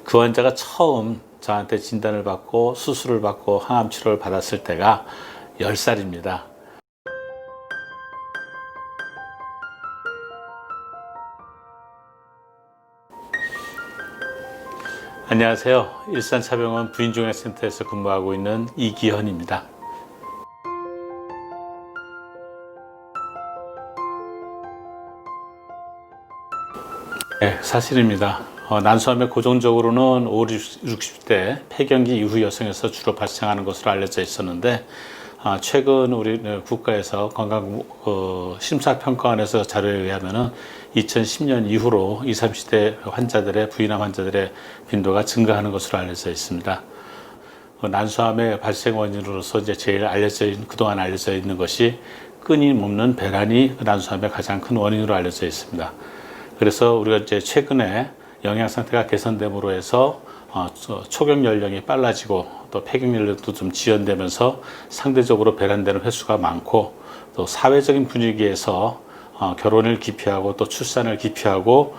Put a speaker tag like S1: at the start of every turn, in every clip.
S1: 그 환자가 처음 저한테 진단을 받고 수술을 받고 항암 치료를 받았을 때가 10살입니다. 안녕하세요. 일산차병원 부인종양센터에서 근무하고 있는 이기현입니다. 네, 사실입니다. 난소암에 고정적으로는 50, 60대 폐경기 이후 여성에서 주로 발생하는 것으로 알려져 있었는데, 최근 우리 국가에서 심사평가원에서 자료에 의하면 2010년 이후로 20, 30대 환자들의 부인암 환자들의 빈도가 증가하는 것으로 알려져 있습니다. 난소암의 발생 원인으로서 이제 제일 그동안 알려져 있는 것이 끊임없는 배란이 난소암의 가장 큰 원인으로 알려져 있습니다. 그래서 우리가 이제 최근에 영양 상태가 개선됨으로 해서 초경 연령이 빨라지고 또 폐경 연령도 좀 지연되면서 상대적으로 배란되는 횟수가 많고, 또 사회적인 분위기에서 결혼을 기피하고 또 출산을 기피하고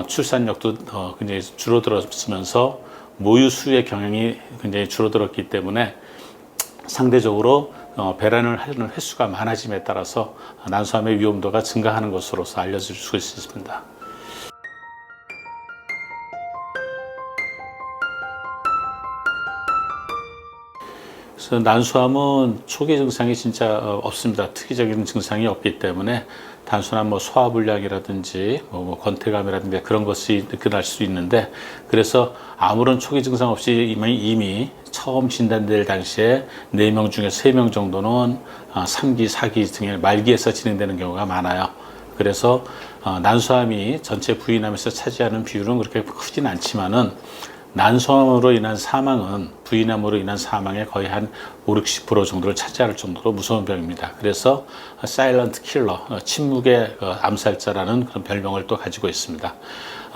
S1: 출산력도 굉장히 줄어들었으면서 모유수의 경향이 굉장히 줄어들었기 때문에 상대적으로 배란을 하는 횟수가 많아짐에 따라서 난소암의 위험도가 증가하는 것으로서 알려질 수 있습니다. 그래서 난소암은 초기 증상이 진짜 없습니다. 특이적인 증상이 없기 때문에 단순한 소화불량이라든지 권태감이라든지 그런 것이 느껴날 수 있는데, 그래서 아무런 초기 증상 없이 이미 처음 진단될 당시에 4명 중에 3명 정도는 3기, 4기 등의 말기에서 진행되는 경우가 많아요. 그래서 난소암이 전체 부인암에서 차지하는 비율은 그렇게 크진 않지만은, 난소암으로 인한 사망은 부인암으로 인한 사망의 거의 한 5, 60% 정도를 차지할 정도로 무서운 병입니다. 그래서 사일런트 킬러, 침묵의 암살자라는 그런 별명을 또 가지고 있습니다.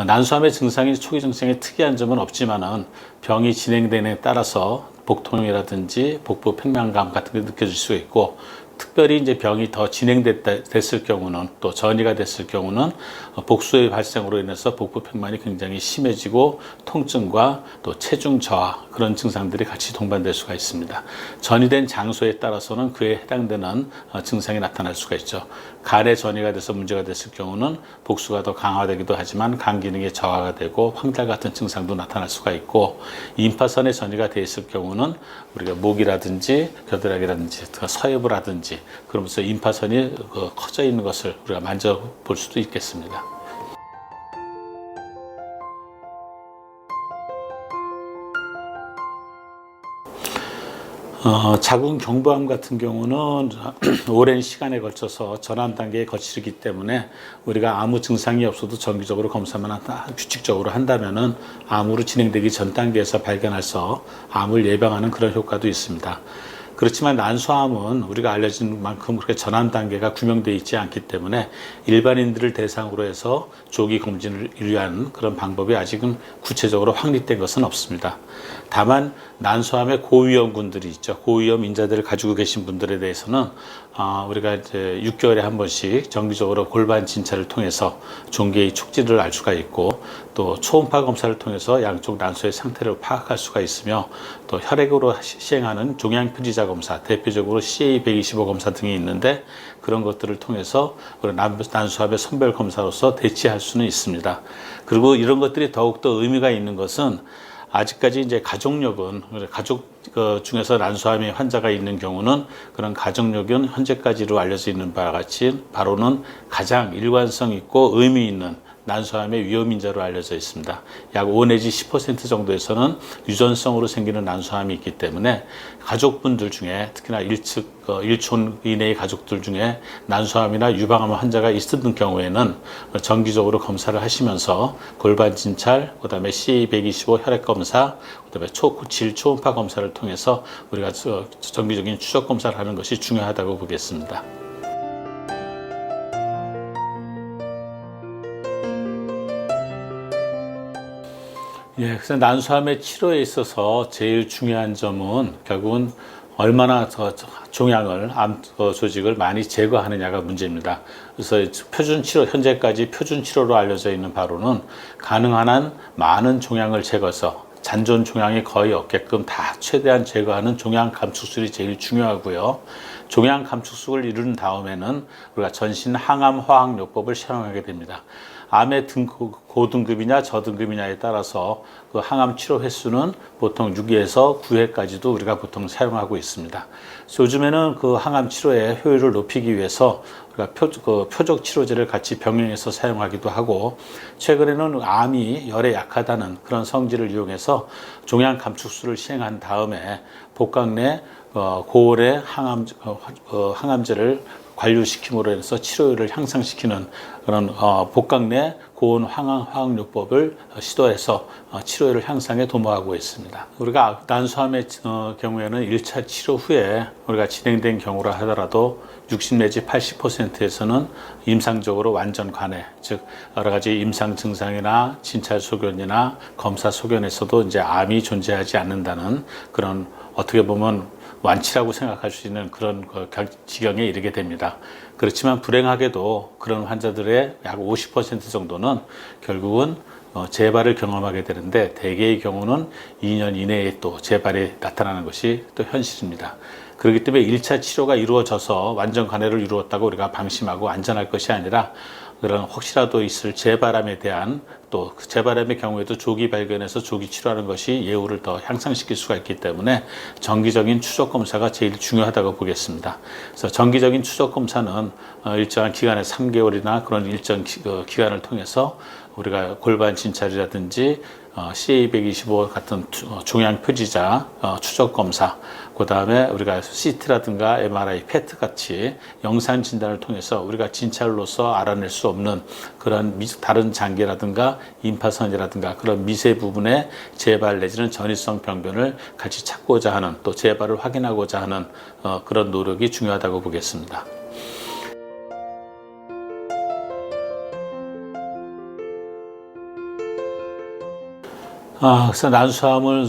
S1: 난소암의 증상이 초기 증상에 특이한 점은 없지만은 병이 진행되는 데 따라서 복통이라든지 복부 팽만감 같은 게 느껴질 수가 있고, 특별히 이제 병이 더 진행됐을 경우는, 또 전이가 됐을 경우는 복수의 발생으로 인해서 복부 팽만이 굉장히 심해지고 통증과 또 체중 저하, 그런 증상들이 같이 동반될 수가 있습니다. 전이된 장소에 따라서는 그에 해당되는 증상이 나타날 수가 있죠. 간에 전이가 돼서 문제가 됐을 경우는 복수가 더 강화되기도 하지만 간 기능이 저하가 되고 황달 같은 증상도 나타날 수가 있고, 임파선에 전이가 돼 있을 경우는 우리가 목이라든지 겨드랑이라든지 서해부라든지 그러면서 임파선이 커져 있는 것을 우리가 만져볼 수도 있겠습니다. 자궁 경부암 같은 경우는 오랜 시간에 걸쳐서 전암 단계에 거치기 때문에 우리가 아무 증상이 없어도 정기적으로 검사만 규칙적으로 한다면은 암으로 진행되기 전 단계에서 발견해서 암을 예방하는 그런 효과도 있습니다. 그렇지만 난소암은 우리가 알려진 만큼 그렇게 전암 단계가 규명되어 있지 않기 때문에 일반인들을 대상으로 해서 조기 검진을 위한 그런 방법이 아직은 구체적으로 확립된 것은 없습니다. 다만 난소암의 고위험군들이 있죠. 고위험 인자들을 가지고 계신 분들에 대해서는 우리가 이제 6개월에 한 번씩 정기적으로 골반 진찰을 통해서 종괴의 촉진을 알 수가 있고, 또 초음파 검사를 통해서 양쪽 난소의 상태를 파악할 수가 있으며, 또 혈액으로 시행하는 종양 표지자 검사, 대표적으로 CA125 검사 등이 있는데, 그런 것들을 통해서 난소암의 선별 검사로서 대체할 수는 있습니다. 그리고 이런 것들이 더욱더 의미가 있는 것은, 아직까지 이제 가족력은, 가족 중에서 난소암의 환자가 있는 경우는 그런 가족력은 현재까지로 알려져 있는 바와 같이 바로는 가장 일관성 있고 의미 있는 난소암의 위험인자로 알려져 있습니다. 약 5 내지 10% 정도에서는 유전성으로 생기는 난소암이 있기 때문에 가족분들 중에, 특히나 일촌 이내의 가족들 중에 난소암이나 유방암 환자가 있었던 경우에는 정기적으로 검사를 하시면서 골반 진찰, 그다음에 CA125 혈액 검사, 그다음에 질 초음파 검사를 통해서 우리가 정기적인 추적 검사를 하는 것이 중요하다고 보겠습니다. 그래서 난소암의 치료에 있어서 제일 중요한 점은 결국은 얼마나 더 종양을 암 조직을 많이 제거하느냐가 문제입니다. 그래서 표준 치료 현재까지 표준 치료로 알려져 있는 바로는 가능한 한 많은 종양을 제거해서 잔존 종양이 거의 없게끔 다 최대한 제거하는 종양 감축술이 제일 중요하고요. 종양 감축술을 이룬 다음에는 우리가 전신 항암 화학요법을 사용하게 됩니다. 암의 고등급이냐 저등급이냐에 따라서 그 항암 치료 횟수는 보통 6회에서 9회까지도 우리가 보통 사용하고 있습니다. 요즘에는 그 항암 치료의 효율을 높이기 위해서 우리가 표적 치료제를 같이 병행해서 사용하기도 하고, 최근에는 암이 열에 약하다는 그런 성질을 이용해서 종양 감축술을 시행한 다음에 복강 내 고온의 항암제를 관료시킴으로 해서 치료율을 향상시키는 그런 복강 내 고온 화학요법을 시도해서 치료율을 향상에 도모하고 있습니다. 우리가 난소암의 경우에는 1차 치료 후에 우리가 진행된 경우라 하더라도 60 내지 80%에서는 임상적으로 완전 관해, 즉 여러 가지 임상 증상이나 진찰 소견이나 검사 소견에서도 이제 암이 존재하지 않는다는 그런, 어떻게 보면 완치라고 생각할 수 있는 그런 지경에 이르게 됩니다. 그렇지만 불행하게도 그런 환자들의 약 50% 정도는 결국은 재발을 경험하게 되는데, 대개의 경우는 2년 이내에 또 재발이 나타나는 것이 또 현실입니다. 그렇기 때문에 1차 치료가 이루어져서 완전 관해를 이루었다고 우리가 방심하고 안전할 것이 아니라, 그런 혹시라도 있을 재발암에 대한, 또 그 재발암의 경우에도 조기 발견해서 조기 치료하는 것이 예후를 더 향상시킬 수가 있기 때문에 정기적인 추적 검사가 제일 중요하다고 보겠습니다. 그래서 정기적인 추적 검사는 일정한 기간에 3개월이나 그런 일정 기간을 통해서 우리가 골반 진찰이라든지 CA125 같은 종양 표지자 추적 검사, 그 다음에 우리가 CT라든가 MRI, PET 같이 영상 진단을 통해서 우리가 진찰로서 알아낼 수 없는 그런 다른 장기라든가 임파선이라든가 그런 미세 부분의 재발 내지는 전이성 병변을 같이 찾고자 하는, 또 재발을 확인하고자 하는 그런 노력이 중요하다고 보겠습니다. 그래서 난소암을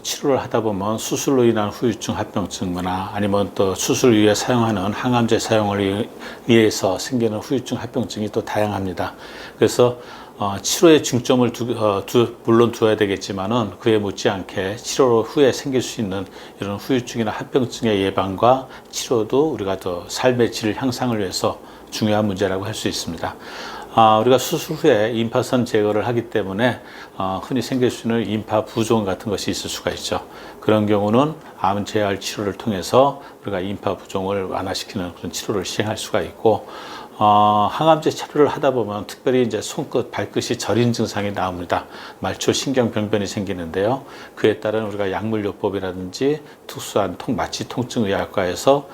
S1: 치료를 하다 보면 수술로 인한 후유증, 합병증이나 아니면 또 수술 이후에 사용하는 항암제 사용을 위해서 생기는 후유증, 합병증이 또 다양합니다. 그래서 치료에 중점을 물론 두어야 되겠지만은, 그에 못지않게 치료 후에 생길 수 있는 이런 후유증이나 합병증의 예방과 치료도 우리가 더 삶의 질 향상을 위해서 중요한 문제라고 할 수 있습니다. 우리가 수술 후에 임파선 제거를 하기 때문에 흔히 생길 수 있는 임파 부종 같은 것이 있을 수가 있죠. 그런 경우는 암 재활 치료를 통해서 우리가 임파 부종을 완화시키는 그런 치료를 시행할 수가 있고, 항암제 치료를 하다 보면 특별히 이제 손끝, 발끝이 저린 증상이 나옵니다. 말초 신경병변이 생기는데요. 그에 따른 우리가 약물요법이라든지 특수한 마취 통증의학과에서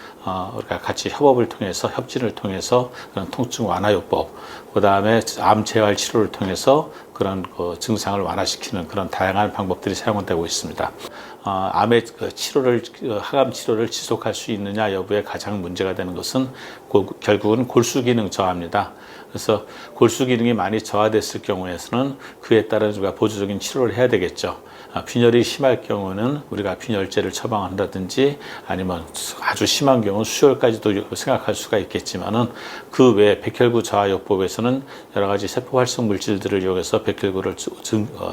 S1: 우리가 같이 협업을 통해서, 협진을 통해서 그런 통증 완화요법, 그 다음에 암 재활 치료를 통해서 그런 증상을 완화시키는 그런 다양한 방법들이 사용되고 있습니다. 암의 항암 치료를 지속할 수 있느냐 여부에 가장 문제가 되는 것은 결국은 골수 기능 저하입니다. 그래서 골수 기능이 많이 저하됐을 경우에서는 그에 따른 우리가 보조적인 치료를 해야 되겠죠. 빈혈이 심할 경우는 우리가 빈혈제를 처방한다든지, 아니면 아주 심한 경우 수혈까지도 생각할 수가 있겠지만은, 그 외에 백혈구 저하요법에서는 여러 가지 세포 활성 물질들을 이용해서 백혈구를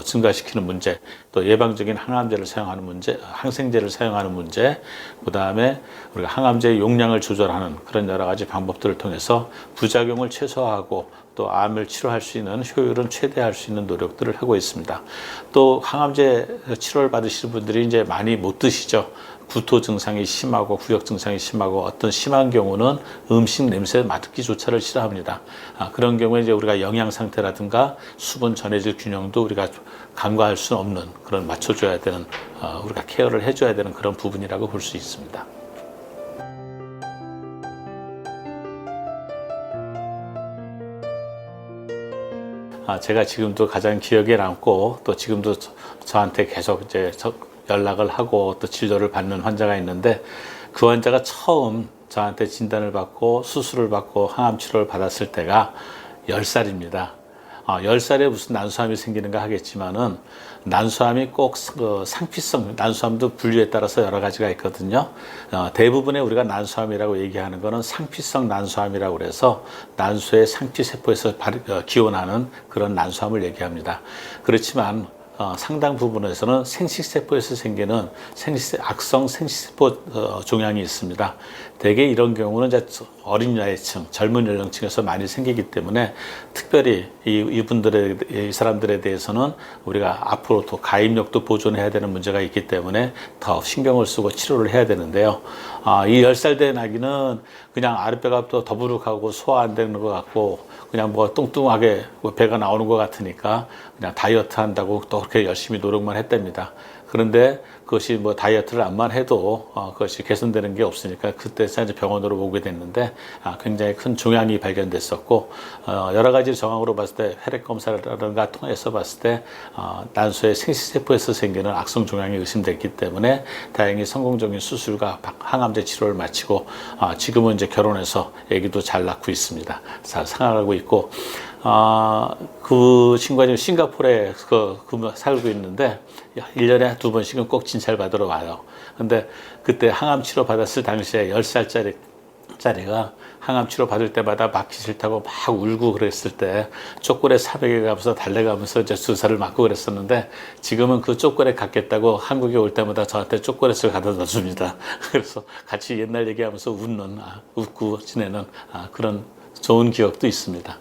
S1: 증가시키는 문제, 또 예방적인 항암제를 사용하는 문제, 항생제를 사용하는 문제, 그 다음에 우리가 항암제의 용량을 조절하는 그런 여러 가지 방법들을 통해서 부작용을 최소화하고 또 암을 치료할 수 있는 효율은 최대화할 수 있는 노력들을 하고 있습니다. 또 항암제 치료를 받으시는 분들이 이제 많이 못 드시죠. 구토 증상이 심하고 구역 증상이 심하고, 어떤 심한 경우는 음식 냄새 맡기조차를 싫어합니다. 그런 경우에 이제 우리가 영양 상태라든가 수분 전해질 균형도 우리가 간과할 수 없는 그런 맞춰줘야 되는, 우리가 케어를 해줘야 되는 그런 부분이라고 볼 수 있습니다. 제가 지금도 가장 기억에 남고, 또 지금도 저한테 계속 이제 연락을 하고 또 진료를 받는 환자가 있는데, 그 환자가 처음 저한테 진단을 받고 수술을 받고 항암 치료를 받았을 때가 10살입니다. 10살에 무슨 난소암이 생기는가 하겠지만은 난소암이 꼭 그 상피성, 난소암도 분류에 따라서 여러 가지가 있거든요. 대부분의 우리가 난소암이라고 얘기하는 거는 상피성 난소암이라고 그래서 난소의 상피세포에서 기원하는 그런 난소암을 얘기합니다. 그렇지만 상당 부분에서는 생식세포에서 생기는 악성 생식세포 종양이 있습니다. 대개 이런 경우는 이제 어린 나이층, 젊은 연령층에서 많이 생기기 때문에 특별히 이 사람들에 대해서는 우리가 앞으로 또 가입력도 보존해야 되는 문제가 있기 때문에 더 신경을 쓰고 치료를 해야 되는데요. 이 10살 된 아기는 그냥 아랫배가 또 더부룩하고 소화 안 되는 것 같고 그냥 뭐가 뚱뚱하게 배가 나오는 것 같으니까 그냥 다이어트 한다고 또 그렇게 열심히 노력만 했답니다. 그런데 그것이 뭐 다이어트를 안만 해도 그것이 개선되는 게 없으니까 그때 이제 병원으로 오게 됐는데 굉장히 큰 종양이 발견됐었고 여러 가지 정황으로 봤을 때 혈액 검사라든가 통해서 봤을 때 난소의 생식세포에서 생기는 악성 종양이 의심됐기 때문에 다행히 성공적인 수술과 항암제 치료를 마치고 지금은 이제 결혼해서 아기도 잘 낳고 있습니다. 잘 생활하고 있고 그 친구가 지금 싱가포르에 살고 있는데 1년에 2번씩은 꼭 진찰 받으러 와요. 근데 그때 항암 치료 받았을 당시에 10살짜리가 항암 치료 받을 때마다 맞기 싫다고 막 울고 그랬을 때 초콜릿 사백에 가면서 달래가면서 이제 주사를 맞고 그랬었는데 지금은 그 초콜릿 갖겠다고 한국에 올 때마다 저한테 초콜릿을 가져다 줍니다. 그래서 같이 옛날 얘기하면서 웃고 지내는 그런 좋은 기억도 있습니다.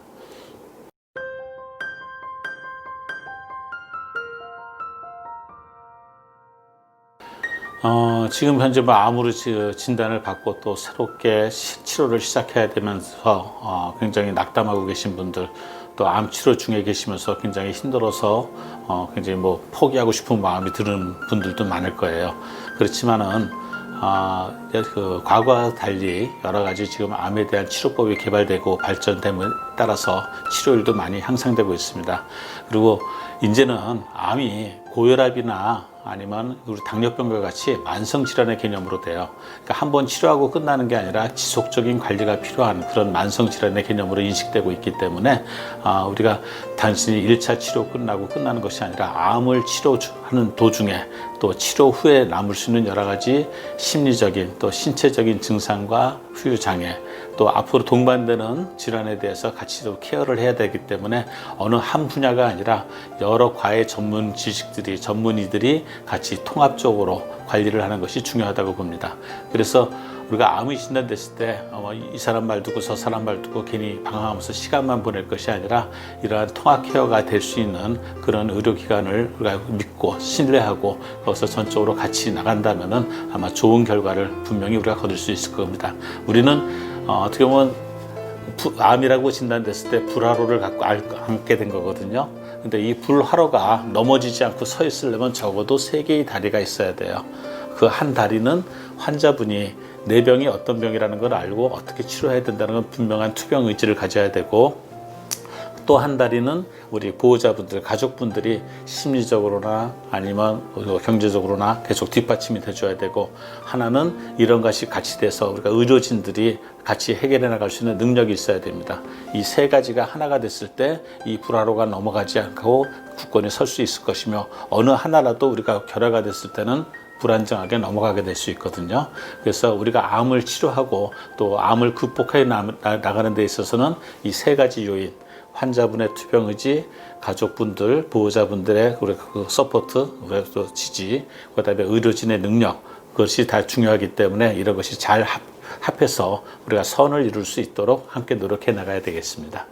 S1: 지금 현재 뭐 암으로 진단을 받고 또 새롭게 치료를 시작해야 되면서 굉장히 낙담하고 계신 분들 또 암 치료 중에 계시면서 굉장히 힘들어서 굉장히 뭐 포기하고 싶은 마음이 드는 분들도 많을 거예요. 그렇지만은 그 과거와 달리 여러 가지 지금 암에 대한 치료법이 개발되고 발전됨에 따라서 치료율도 많이 향상되고 있습니다. 그리고 이제는 암이 고혈압이나 아니면 우리 당뇨병과 같이 만성질환의 개념으로 돼요. 그러니까 한번 치료하고 끝나는 게 아니라 지속적인 관리가 필요한 그런 만성질환의 개념으로 인식되고 있기 때문에 우리가 단순히 1차 치료 끝나고 끝나는 것이 아니라 암을 치료하는 도중에 또 치료 후에 남을 수 있는 여러 가지 심리적인 또 신체적인 증상과 후유장애 또 앞으로 동반되는 질환에 대해서 같이 또 케어를 해야 되기 때문에 어느 한 분야가 아니라 여러 과의 전문 지식들이 전문의들이 같이 통합적으로 관리를 하는 것이 중요하다고 봅니다. 그래서 우리가 암이 진단됐을 때 이 사람 말 듣고 저 사람 말 듣고 괜히 방황하면서 시간만 보낼 것이 아니라 이러한 통합 케어가 될 수 있는 그런 의료기관을 우리가 믿고 신뢰하고 거기서 전적으로 같이 나간다면은 아마 좋은 결과를 분명히 우리가 거둘 수 있을 겁니다. 우리는 어떻게 보면 암이라고 진단됐을 때 불화로를 갖고 앉게 된 거거든요. 근데 이 불화로가 넘어지지 않고 서 있으려면 적어도 3개의 다리가 있어야 돼요. 그 한 다리는 환자분이 내 병이 어떤 병이라는 걸 알고 어떻게 치료해야 된다는 건 분명한 투병 의지를 가져야 되고 또 한 다리는 우리 보호자분들, 가족분들이 심리적으로나 아니면 경제적으로나 계속 뒷받침이 돼줘야 되고 하나는 이런 것이 같이 돼서 우리가 의료진들이 같이 해결해 나갈 수 있는 능력이 있어야 됩니다. 이 3가지가 하나가 됐을 때 이 불화로가 넘어가지 않고 굳건히 설 수 있을 것이며 어느 하나라도 우리가 결여가 됐을 때는 불안정하게 넘어가게 될 수 있거든요. 그래서 우리가 암을 치료하고 또 암을 극복해 나가는 데 있어서는 이 3가지 요인 환자분의 투병 의지, 가족분들, 보호자분들의 그 서포트, 또 지지, 그다음에 의료진의 능력, 그것이 다 중요하기 때문에 이런 것이 잘 합해서 우리가 선을 이룰 수 있도록 함께 노력해 나가야 되겠습니다.